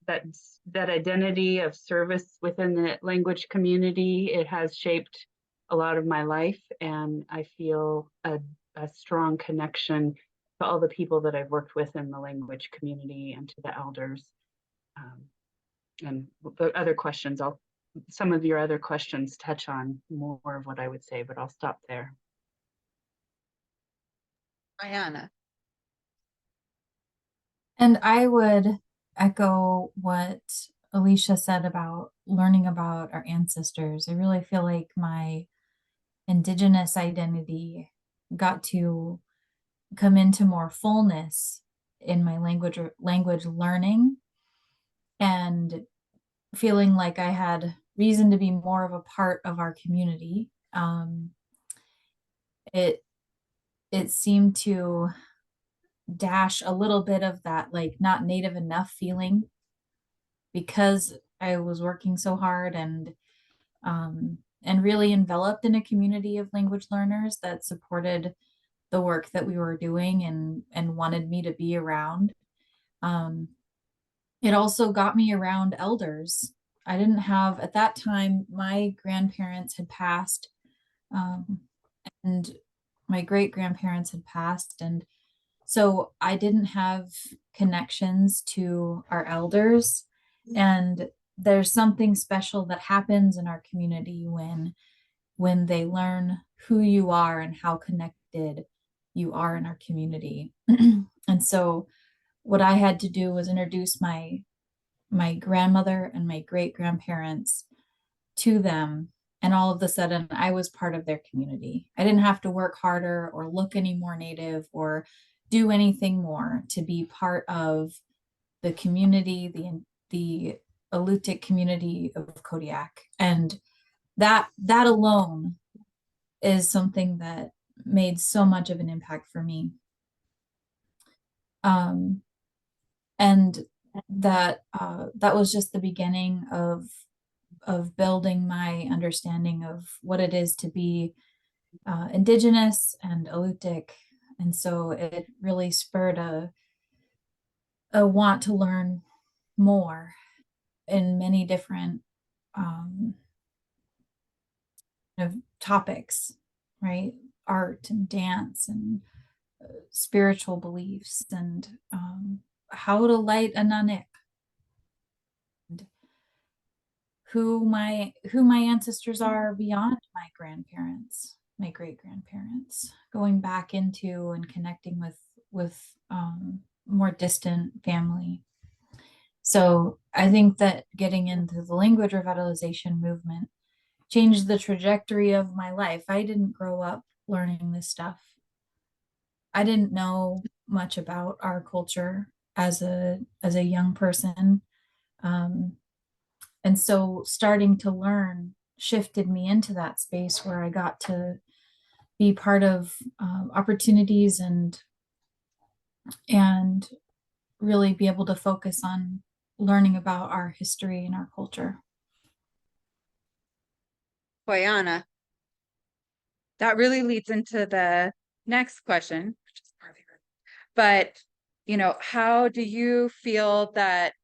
that identity of service within the language community. It has shaped a lot of my life, and I feel a strong connection to all the people that I've worked with in the language community and to the elders. And the other questions, some of your other questions touch on more of what I would say, but I'll stop there. Ayana. And I would echo what Alisha said about learning about our ancestors. I really feel like my indigenous identity got to come into more fullness in my language learning, and feeling like I had reason to be more of a part of our community. It seemed to dash a little bit of that like not native enough feeling, because I was working so hard and really enveloped in a community of language learners that supported the work that we were doing and wanted me to be around. It also got me around elders. I didn't have, at that time, my grandparents had passed, and my great grandparents had passed. And so I didn't have connections to our elders. And there's something special that happens in our community when they learn who you are and how connected you are in our community. And so what I had to do was introduce my grandmother and my great grandparents to them. And all of a sudden I was part of their community. I didn't have to work harder or look any more native or do anything more to be part of the community, the Alutiiq community of Kodiak. And that alone is something that made so much of an impact for me. And that was just the beginning of building my understanding of what it is to be indigenous and Alutiiq. And so it really spurred a want to learn more in many different topics, right? Art and dance and spiritual beliefs, and how to light a enlightening, and who my ancestors are beyond my grandparents, my great grandparents, going back into and connecting with more distant family. So I think that getting into the language revitalization movement changed the trajectory of my life. I didn't grow up learning this stuff. I didn't know much about our culture as a young person. And so starting to learn shifted me into that space where I got to be part of opportunities and really be able to focus on learning about our history and our culture. Ayana. That really leads into the next question, which is partly good. But, how do you feel that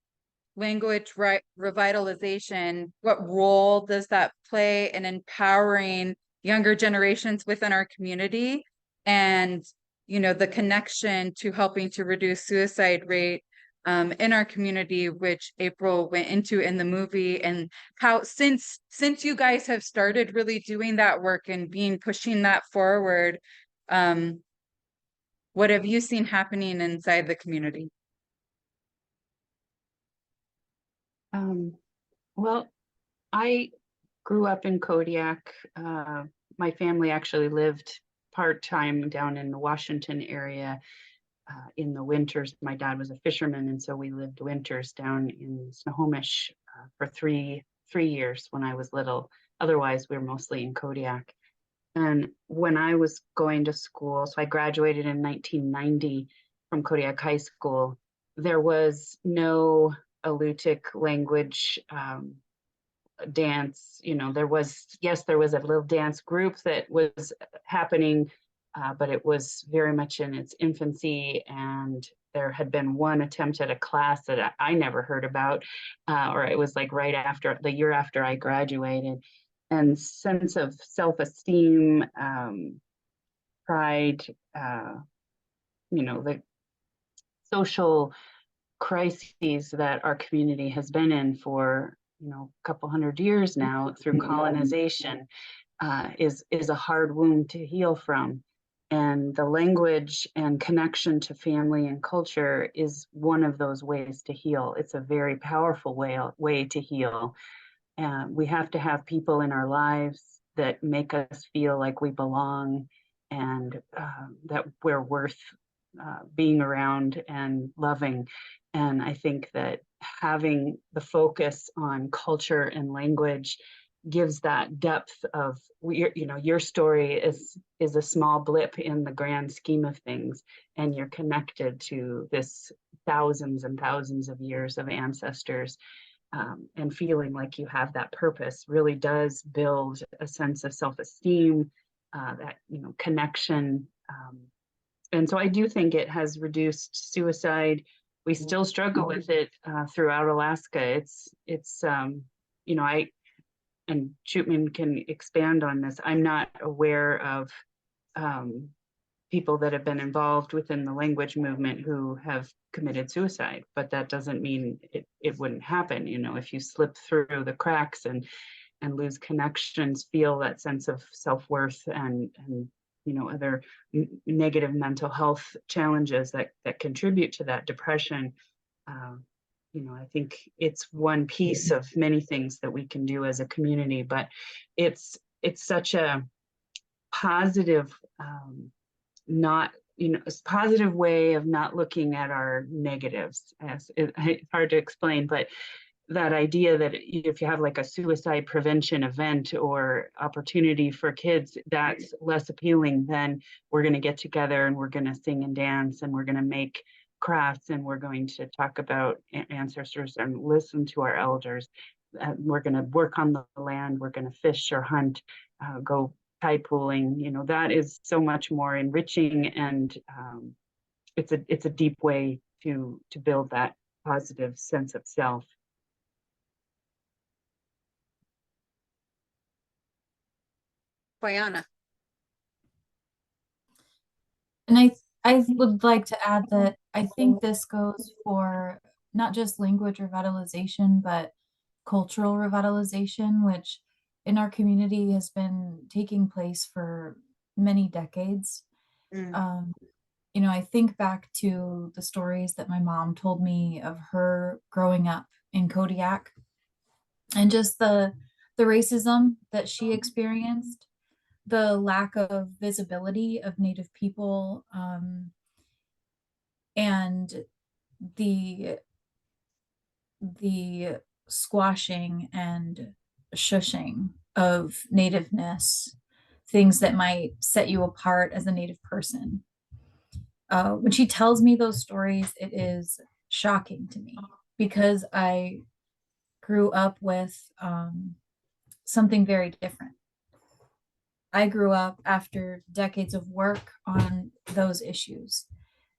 language revitalization, what role does that play in empowering younger generations within our community, and the connection to helping to reduce suicide rate in our community, which April went into in the movie, and how since you guys have started really doing that work and pushing that forward, what have you seen happening inside the community? Well, I grew up in Kodiak. My family actually lived part-time down in the Washington area in the winters. My dad was a fisherman, and so we lived winters down in Snohomish for three years when I was little. Otherwise, we were mostly in Kodiak. And when I was going to school, so I graduated in 1990 from Kodiak High School, there was no Alutiiq language dance. There was a little dance group that was happening, but it was very much in its infancy, and there had been one attempt at a class that I never heard about, or it was like right after the year after I graduated, and sense of self-esteem, pride, the social crises that our community has been in for a couple hundred years now through colonization, is a hard wound to heal from. And the language and connection to family and culture is one of those ways to heal. It's a very powerful way to heal. We have to have people in our lives that make us feel like we belong, and that we're worth being around and loving. And I think that having the focus on culture and language gives that depth of, your story is a small blip in the grand scheme of things, and you're connected to this thousands and thousands of years of ancestors. And feeling like you have that purpose really does build a sense of self-esteem, that connection. And so I do think it has reduced suicide. We still struggle with it throughout Alaska. And Shootman can expand on this. I'm not aware of people that have been involved within the language movement who have committed suicide, but that doesn't mean it wouldn't happen. If you slip through the cracks and lose connections, feel that sense of self-worth and other negative mental health challenges that contribute to that depression. I think it's one piece of many things that we can do as a community, but it's such a positive, a positive way of not looking at our negatives. It's hard to explain, but that idea that if you have like a suicide prevention event or opportunity for kids, that's less appealing than we're going to get together and we're going to sing and dance and we're going to make crafts and we're going to talk about ancestors and listen to our elders. We're going to work on the land. We're going to fish or hunt, go tide pooling. That is so much more enriching, and it's a deep way to build that positive sense of self. Boyana. And I would like to add that I think this goes for not just language revitalization, but cultural revitalization, which in our community has been taking place for many decades. I think back to the stories that my mom told me of her growing up in Kodiak, and just the racism that she experienced, the lack of visibility of Native people, and the squashing and shushing of nativeness, things that might set you apart as a Native person. When she tells me those stories, it is shocking to me because I grew up with something very different. I grew up after decades of work on those issues.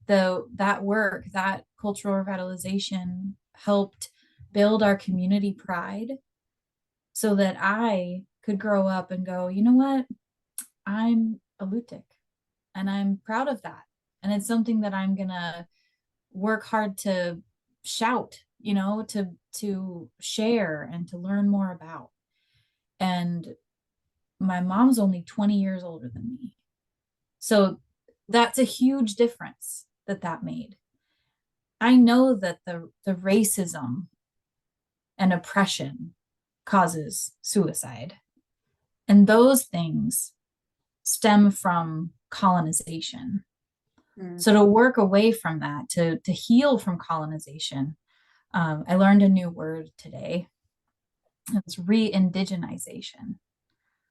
Though that work, that cultural revitalization helped build our community pride so that I could grow up and go, you know what? I'm Alutiiq and I'm proud of that. And it's something that I'm going to work hard to shout, to share and to learn more about. And my mom's only 20 years older than me. So that's a huge difference that made. I know that the racism and oppression causes suicide. And those things stem from colonization. So to work away from that, to heal from colonization, I learned a new word today. It's re-indigenization.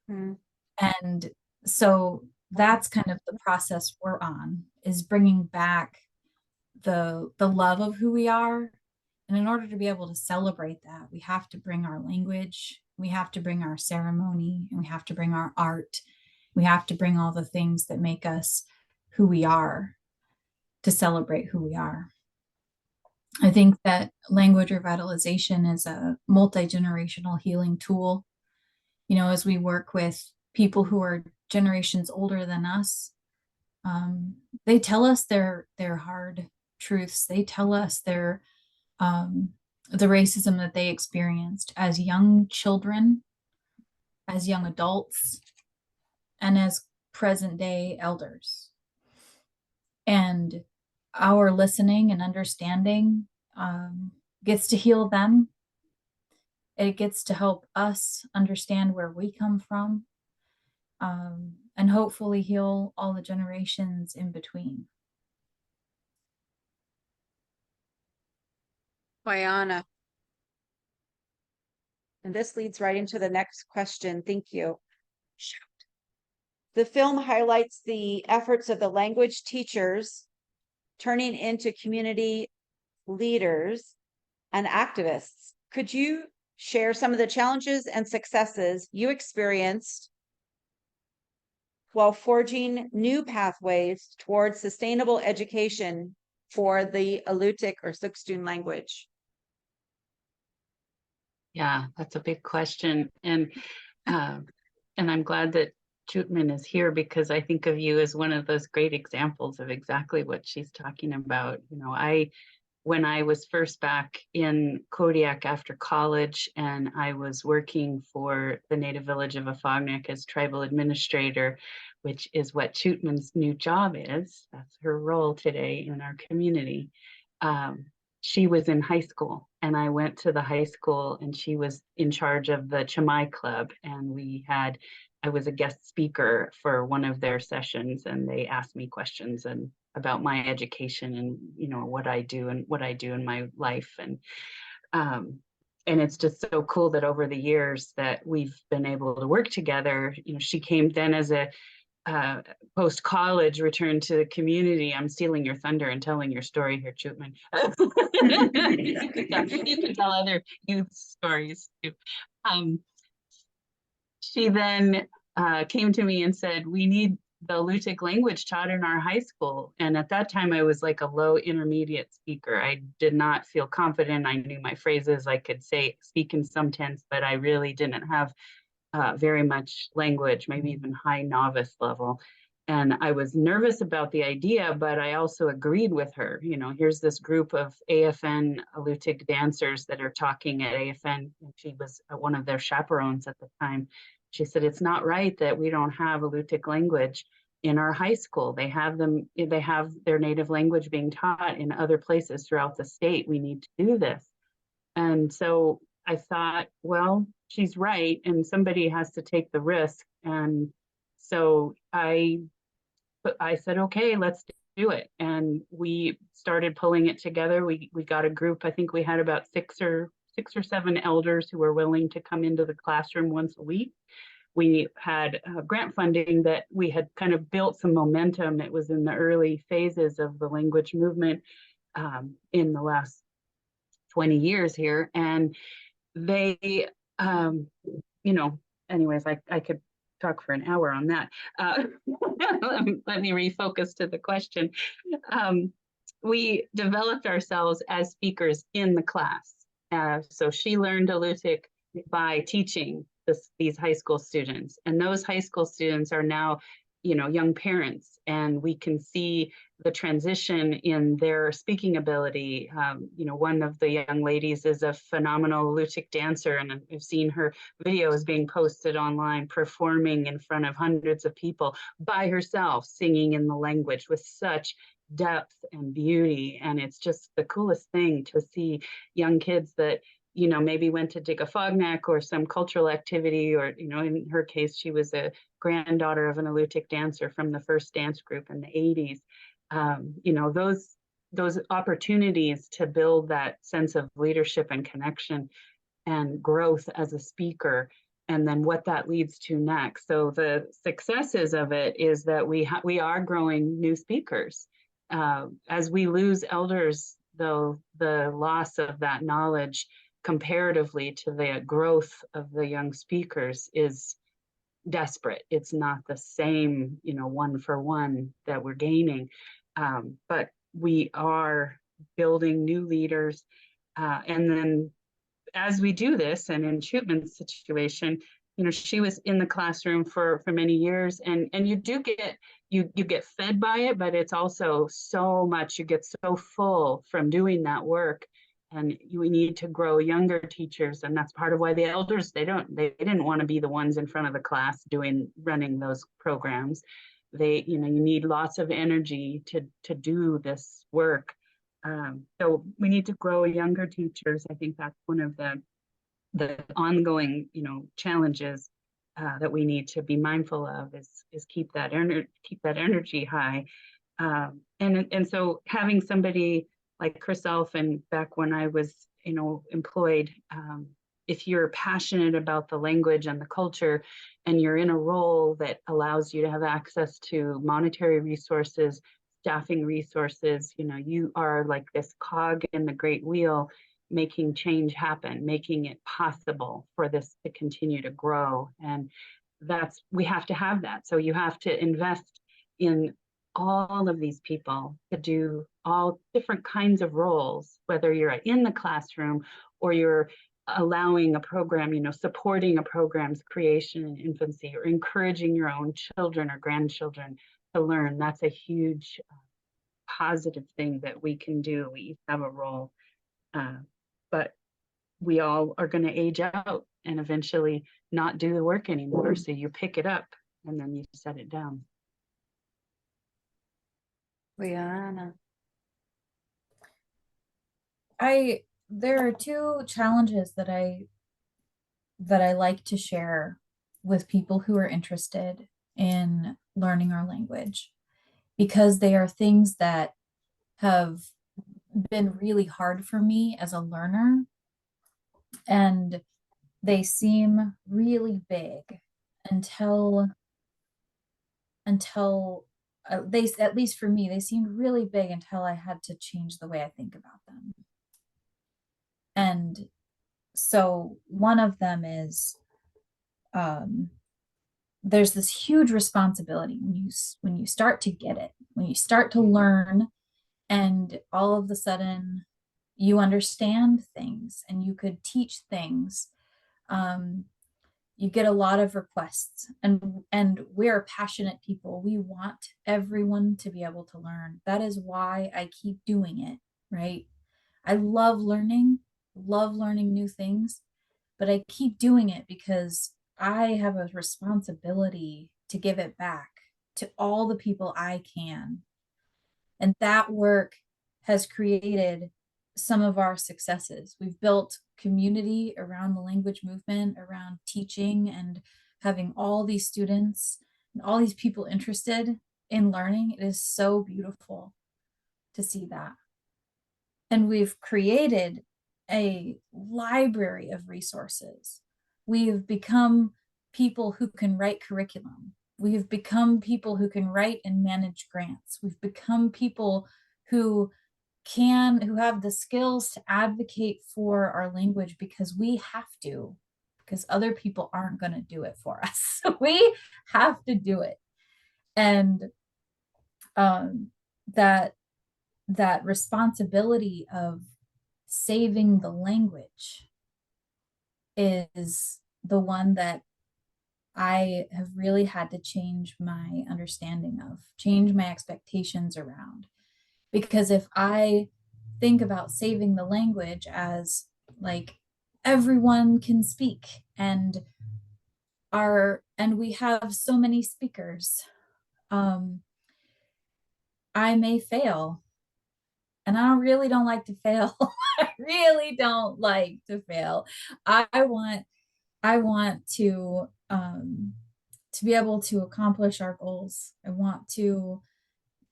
And so that's kind of the process we're on, is bringing back the love of who we are. And in order to be able to celebrate that, we have to bring our language, we have to bring our ceremony, and we have to bring our art. We have to bring all the things that make us who we are, to celebrate who we are. I think that language revitalization is a multi-generational healing tool. You know, as we work with people who are generations older than us, they tell us their hard truths. They tell us the racism that they experienced as young children, as young adults, and as present day elders. And our listening and understanding gets to heal them. It gets to help us understand where we come from, and hopefully heal all the generations in between. Mayana. And this leads right into the next question. Thank you. The film highlights the efforts of the language teachers turning into community leaders and activists. Could you share some of the challenges and successes you experienced while forging new pathways towards sustainable education for the Alutiiq or Sukstun language? Yeah, that's a big question. And I'm glad that Chutman is here, because I think of you as one of those great examples of exactly what she's talking about. You know, when I was first back in Kodiak after college, and I was working for the native village of Afognak as tribal administrator, which is what Chutman's new job is. That's her role today in our community. She was in high school, and I went to the high school, and she was in charge of the Chamai Club, and I was a guest speaker for one of their sessions, and they asked me questions and about my education and, you know, what I do in my life. And it's just so cool that over the years that we've been able to work together. You know, she came then as a post-college, returned to the community. I'm stealing your thunder and telling your story here, Chutman. You can tell other youth stories too. She then came to me and said, we need the Alutiiq language taught in our high school. And at that time, I was like a low intermediate speaker. I did not feel confident. I knew my phrases. I could speak in some tense, but I really didn't have very much language, maybe even high novice level. And I was nervous about the idea, but I also agreed with her. You know, here's this group of AFN Alutiiq dancers that are talking at AFN. And she was one of their chaperones at the time. She said, it's not right that we don't have Alutiiq language in our high school. They have their native language being taught in other places throughout the state. We need to do this. And so I thought, well, she's right, and somebody has to take the risk. And so I said, okay, let's do it. And we started pulling it together. We got a group. I think we had about six or seven elders who were willing to come into the classroom once a week. We had grant funding that we had kind of built some momentum. It was in the early phases of the language movement in the last 20 years here. And they, you know, anyways, I could talk for an hour on that. Let me refocus to the question. We developed ourselves as speakers in the class. So she learned Alutiiq by teaching these high school students, and those high school students are now, you know, young parents, and we can see the transition in their speaking ability. You know, one of the young ladies is a phenomenal Alutiiq dancer, and I've seen her videos being posted online, performing in front of hundreds of people by herself, singing in the language with such depth and beauty. And it's just the coolest thing to see young kids that, you know, maybe went to Digafognak or some cultural activity, or, you know, in her case, she was a granddaughter of an Alutiiq dancer from the first dance group in the 80s. You know, those opportunities to build that sense of leadership and connection and growth as a speaker, and then what that leads to next. So the successes of it is that we are growing new speakers. As we lose elders, though, the loss of that knowledge comparatively to the growth of the young speakers is desperate. It's not the same, you know, one for one that we're gaining, but we are building new leaders. And then as we do this, and in Shootman's situation, she was in the classroom for many years, and you do get, you get fed by it, but it's also so much, you get so full from doing that work. And we need to grow younger teachers, and that's part of why the elders, they didn't want to be the ones in front of the class running those programs. You need lots of energy to do this work. So we need to grow younger teachers. I think that's one of the ongoing, challenges that we need to be mindful of, is keep that energy high. And so having somebody like Chriself, and back when I was, employed, if you're passionate about the language and the culture, and you're in a role that allows you to have access to monetary resources, staffing resources, you are like this cog in the great wheel, making change happen, making it possible for this to continue to grow. And we have to have that. So you have to invest in all of these people to do all different kinds of roles, whether you're in the classroom or you're allowing a program, supporting a program's creation in infancy, or encouraging your own children or grandchildren to learn. That's a huge positive thing that we can do. We each have a role, but we all are going to age out and eventually not do the work anymore. So you pick it up and then you set it down. Brianna. There are two challenges that I like to share with people who are interested in learning our language, because they are things that have been really hard for me as a learner, and they seem really big until they, at least for me, they seemed really big until I had to change the way I think about them. And so one of them is, there's this huge responsibility when you start to get it, when you start to learn, and all of a sudden you understand things and you could teach things. You get a lot of requests, and we're passionate people. We want everyone to be able to learn. That is why I keep doing it, right? I love learning new things, but I keep doing it because I have a responsibility to give it back to all the people I can. And that work has created some of our successes. We've built community around the language movement, around teaching, and having all these students and all these people interested in learning. It is so beautiful to see that. And we've created a library of resources. We've become people who can write curriculum. We've become people who can write and manage grants. We've become people who have the skills to advocate for our language because we have to, because other people aren't going to do it for us. So we have to do it. And that responsibility of saving the language is the one that I have really had to change my understanding of, change my expectations around. Because if I think about saving the language as like everyone can speak, and we have so many speakers, I may fail. And I really don't like to fail. I really don't like to fail. I want to be able to accomplish our goals. I want to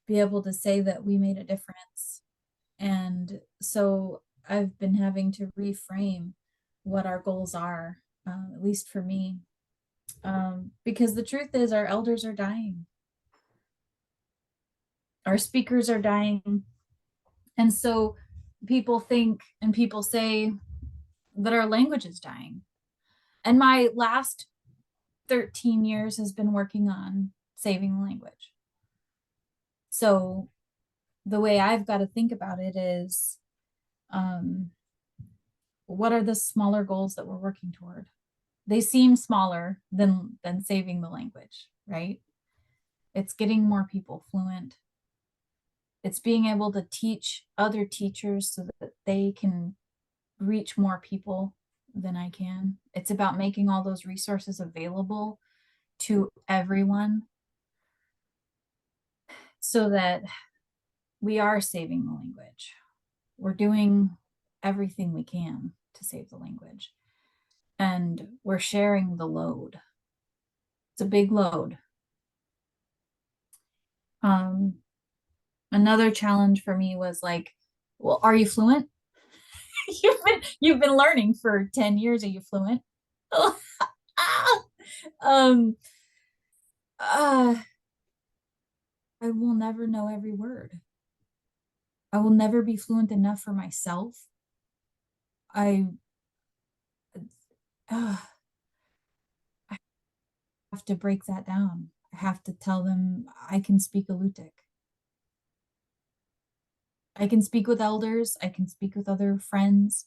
be able to say that we made a difference. And so I've been having to reframe what our goals are, at least for me, because the truth is our elders are dying. Our speakers are dying. And so people think and people say that our language is dying. And my last 13 years has been working on saving the language. So the way I've got to think about it is, what are the smaller goals that we're working toward? They seem smaller than saving the language, right? It's getting more people fluent. It's being able to teach other teachers so that they can reach more people than I can. It's about making all those resources available to everyone so that we are saving the language. We're doing everything we can to save the language. And we're sharing the load. It's a big load. Another challenge for me was like, well, are you fluent? you've been learning for 10 years. Are you fluent? I will never know every word. I will never be fluent enough for myself. I have to break that down. I have to tell them I can speak Alutiiq. I can speak with elders. I can speak with other friends.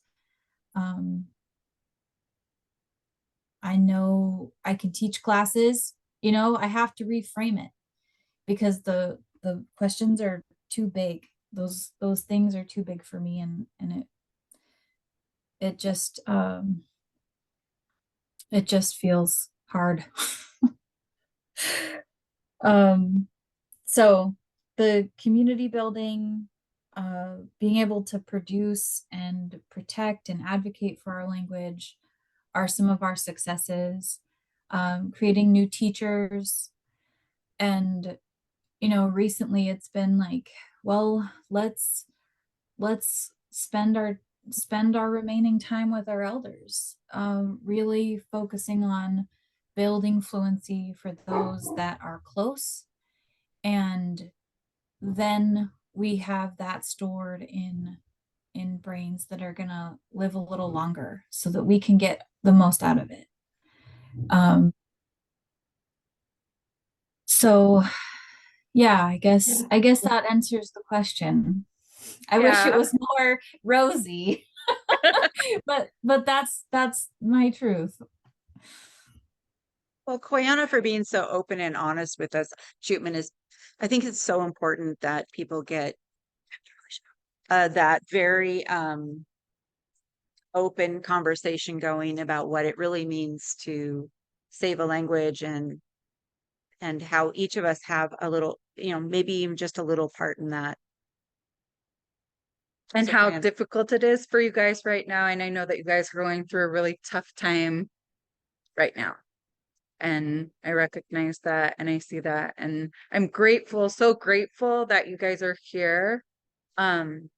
I know I can teach classes. You know, I have to reframe it because the questions are too big. Those things are too big for me, and it just feels hard. So the community building, being able to produce and protect and advocate for our language are some of our successes. Creating new teachers, and you know, recently it's been like, well, let's spend our remaining time with our elders, really focusing on building fluency for those that are close, and then we have that stored in brains that are gonna live a little longer so that we can get the most out of it. So yeah, I guess that answers the question. I wish it was more rosy, but that's my truth. Well, Koyana, for being so open and honest with us. Shootman, I think it's so important that people get that very open conversation going about what it really means to save a language, and how each of us have a little, maybe even just a little part in that. And So, how Koyana, difficult it is for you guys right now. And I know that you guys are going through a really tough time right now. And I recognize that, and I see that, and I'm grateful, so grateful that you guys are here. And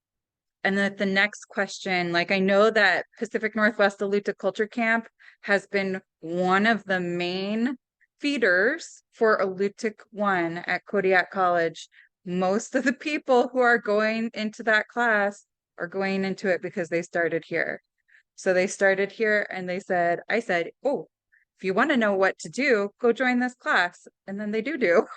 that the next question, like, I know that Pacific Northwest Alutiiq Culture Camp has been one of the main feeders for Alutiiq 1 at Kodiak College. Most of the people who are going into that class are going into it because they started here. So they started here and I said, oh, if you want to know what to do, go join this class. And then they do.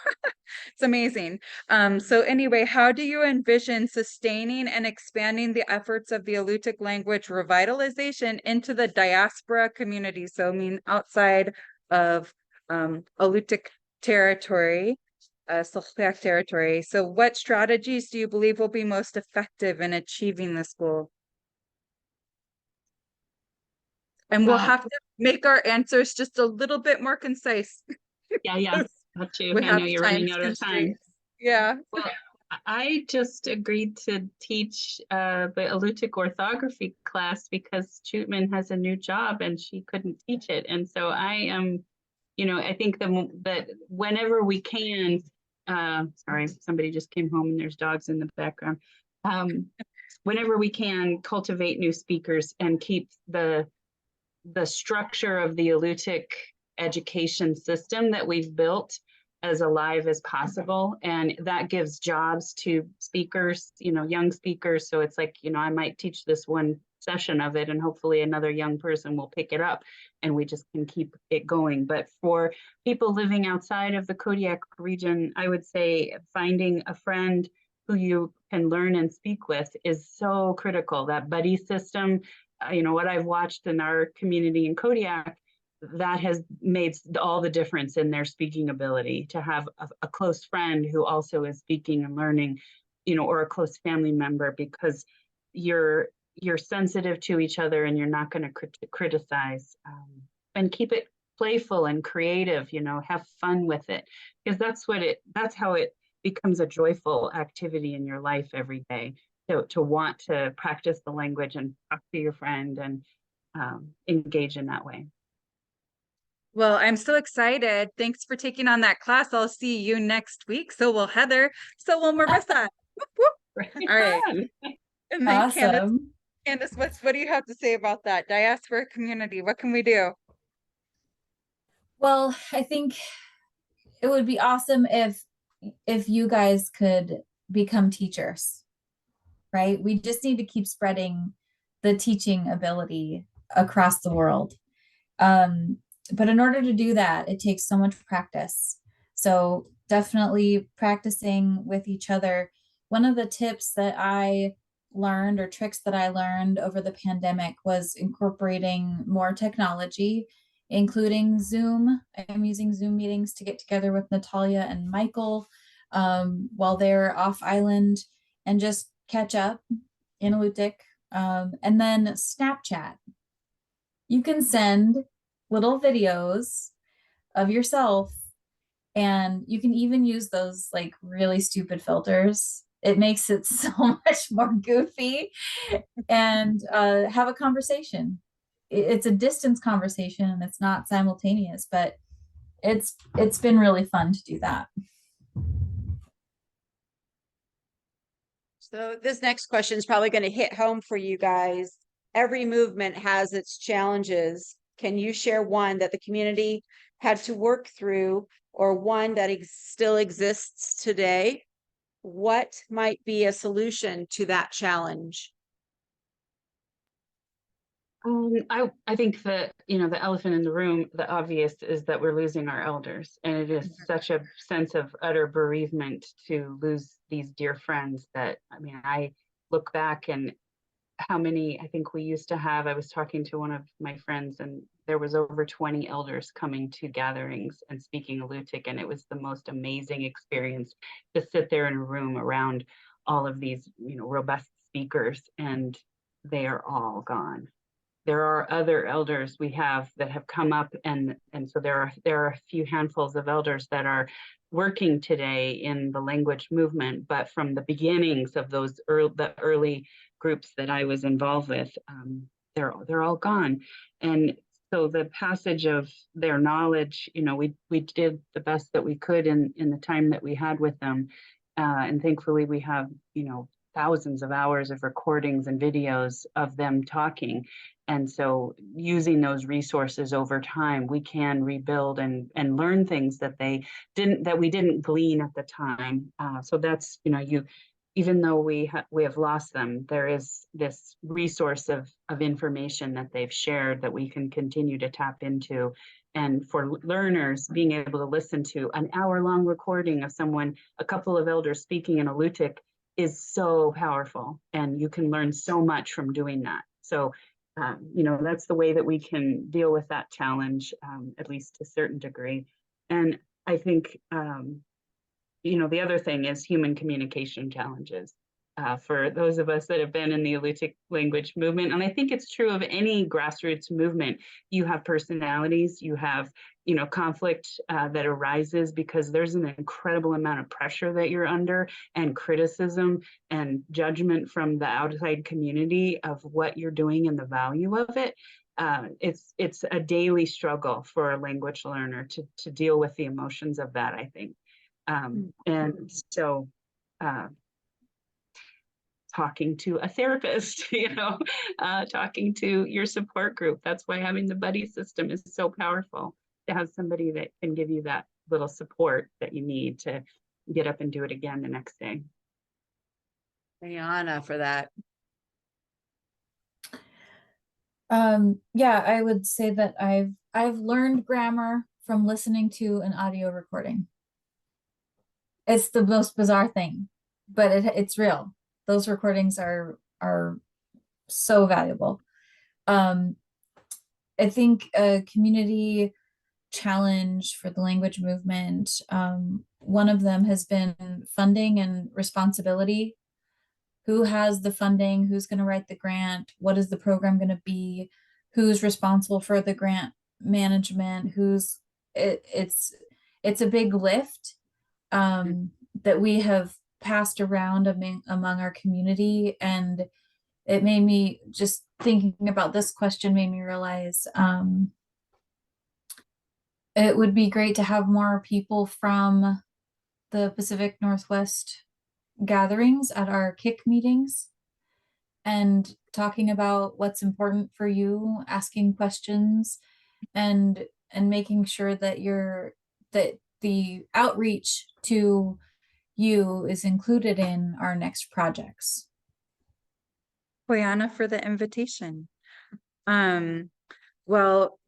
It's amazing. So anyway, how do you envision sustaining and expanding the efforts of the Alutiiq language revitalization into the diaspora community? So I mean, outside of Alutiiq territory, Alutiiq territory. So what strategies do you believe will be most effective in achieving this goal? And we'll have to make our answers just a little bit more concise. Yeah, got you. We I know have you're running out of time. constraints. Yeah. Well, I just agreed to teach the Alutiiq orthography class because Shootman has a new job and she couldn't teach it. And so I am, I think that whenever we can, sorry, somebody just came home and there's dogs in the background. Whenever we can cultivate new speakers and keep the structure of the Alutiiq education system that we've built as alive as possible. And that gives jobs to speakers, young speakers. So it's like, I might teach this one session of it and hopefully another young person will pick it up and we just can keep it going. But for people living outside of the Kodiak region, I would say finding a friend who you can learn and speak with is so critical. That buddy system, what I've watched in our community in Kodiak, that has made all the difference in their speaking ability, to have a close friend who also is speaking and learning, or a close family member, because you're sensitive to each other and you're not going to criticize, and keep it playful and creative, have fun with it, because that's how it becomes a joyful activity in your life every day, to want to practice the language and talk to your friend and engage in that way. Well, I'm so excited. Thanks for taking on that class. I'll see you next week. So will Heather. So will Marissa. Whoop, whoop. All right. And then Awesome. Candace, what do you have to say about that? Diaspora community, what can we do? Well, I think it would be awesome if you guys could become teachers, right? We just need to keep spreading the teaching ability across the world. But in order to do that, it takes so much practice. So definitely practicing with each other. One of the tips that I learned, or tricks that I learned over the pandemic, was incorporating more technology, including Zoom. I'm using Zoom meetings to get together with Natalia and Michael while they're off island, and just catch up in Alutiiq. And then Snapchat. You can send little videos of yourself, and you can even use those like really stupid filters. It makes it so much more goofy, and have a conversation. It's a distance conversation and it's not simultaneous, but it's been really fun to do that. So this next question is probably going to hit home for you guys. Every movement has its challenges. Can you share one that the community had to work through, or one that still exists today? What might be a solution to that challenge? I think that, the elephant in the room, the obvious, is that we're losing our elders. And it is such a sense of utter bereavement to lose these dear friends that, I look back and how many, I think we used to have. I was talking to one of my friends, and there was over 20 elders coming to gatherings and speaking Alutiiq, and it was the most amazing experience to sit there in a room around all of these, robust speakers, and they are all gone. There are other elders we have that have come up, and so there are a few handfuls of elders that are working today in the language movement, but from the beginnings of the early groups that I was involved with, they're all gone. And so the passage of their knowledge, we did the best that we could in the time that we had with them, and thankfully we have thousands of hours of recordings and videos of them talking. And so using those resources over time, we can rebuild and learn things that we didn't glean at the time. So that's, even though we have lost them, there is this resource of information that they've shared that we can continue to tap into. And for learners, being able to listen to an hour-long recording of a couple of elders speaking in Alutiiq, is so powerful, and you can learn so much from doing that. So, that's the way that we can deal with that challenge, at least to a certain degree. And I think, the other thing is human communication challenges. For those of us that have been in the Alutiiq language movement, and I think it's true of any grassroots movement, you have personalities, you have, conflict that arises because there's an incredible amount of pressure that you're under, and criticism and judgment from the outside community of what you're doing and the value of it. It's a daily struggle for a language learner to deal with the emotions of that, I think. And so, talking to a therapist, talking to your support group. That's why having the buddy system is so powerful, to have somebody that can give you that little support that you need to get up and do it again the next day. Rihanna, for that. Yeah, I would say that I've learned grammar from listening to an audio recording. It's the most bizarre thing. but it's real. Those recordings are so valuable. I think a community challenge for the language movement, one of them has been funding and responsibility. Who has the funding? Who's going to write the grant? What is the program going to be? Who's responsible for the grant management? It's a big lift that we have passed around among our community, and it made me, just thinking about this question made me realize it would be great to have more people from the Pacific Northwest gatherings at our KIC meetings and talking about what's important for you, asking questions, and making sure that that the outreach to you is included in our next projects. Koyana, for the invitation. Well,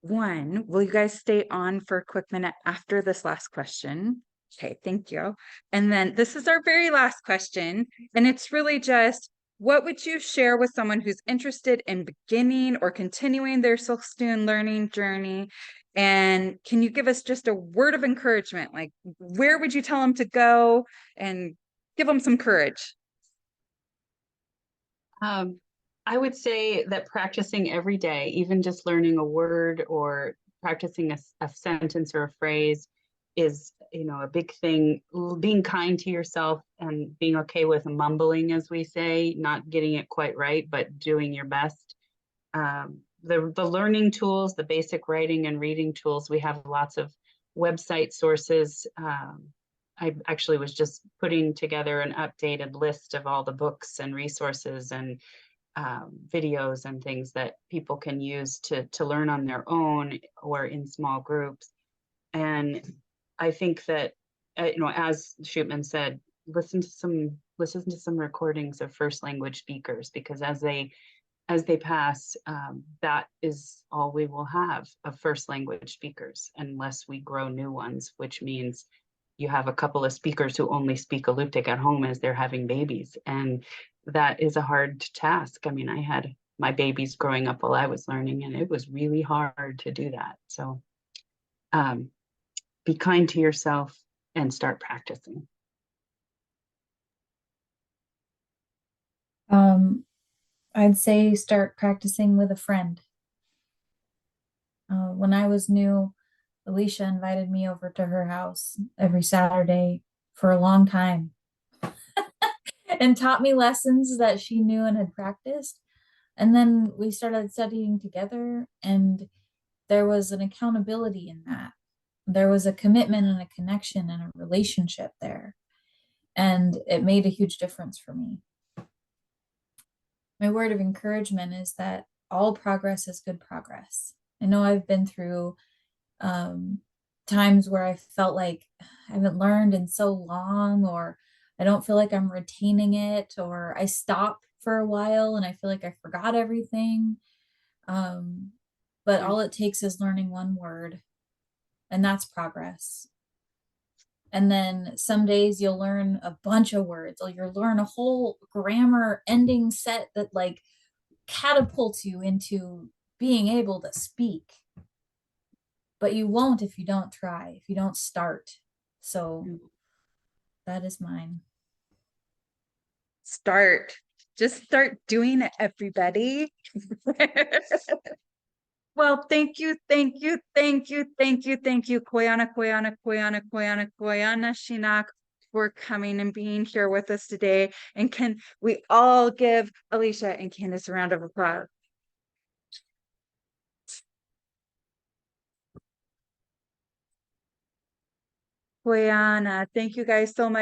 one, will you guys stay on for a quick minute after this last question? Okay, thank you. And then this is our very last question, and it's really just, what would you share with someone who's interested in beginning or continuing their self-student learning journey? And can you give us just a word of encouragement? Like, where would you tell them to go and give them some courage? I would say that practicing every day, even just learning a word or practicing a sentence or a phrase, is, a big thing. Being kind to yourself and being okay with mumbling, as we say, not getting it quite right, but doing your best. The learning tools, the basic writing and reading tools, we have lots of website sources. I actually was just putting together an updated list of all the books and resources and videos and things that people can use to learn on their own or in small groups. And I think that, as Shootman said, listen to some recordings of first language speakers, because as they pass, that is all we will have of first language speakers, unless we grow new ones, which means you have a couple of speakers who only speak Alutiiq at home as they're having babies. And that is a hard task. I mean, I had my babies growing up while I was learning, and it was really hard to do that. So be kind to yourself and start practicing. I'd say start practicing with a friend. When I was new, Alisha invited me over to her house every Saturday for a long time and taught me lessons that she knew and had practiced. And then we started studying together, and there was an accountability in that. There was a commitment and a connection and a relationship there. And it made a huge difference for me. My word of encouragement is that all progress is good progress. I know I've been through times where I felt like I haven't learned in so long, or I don't feel like I'm retaining it, or I stop for a while and I feel like I forgot everything. But all it takes is learning one word, and that's progress. And then some days you'll learn a bunch of words, or you'll learn a whole grammar ending set that like catapults you into being able to speak. But you won't if you don't try, if you don't start. So that is mine. Just start doing it, everybody. Well, thank you, Koyana Shinak, for coming and being here with us today. And can we all give Alisha and Candace a round of applause? Koyana, thank you guys so much.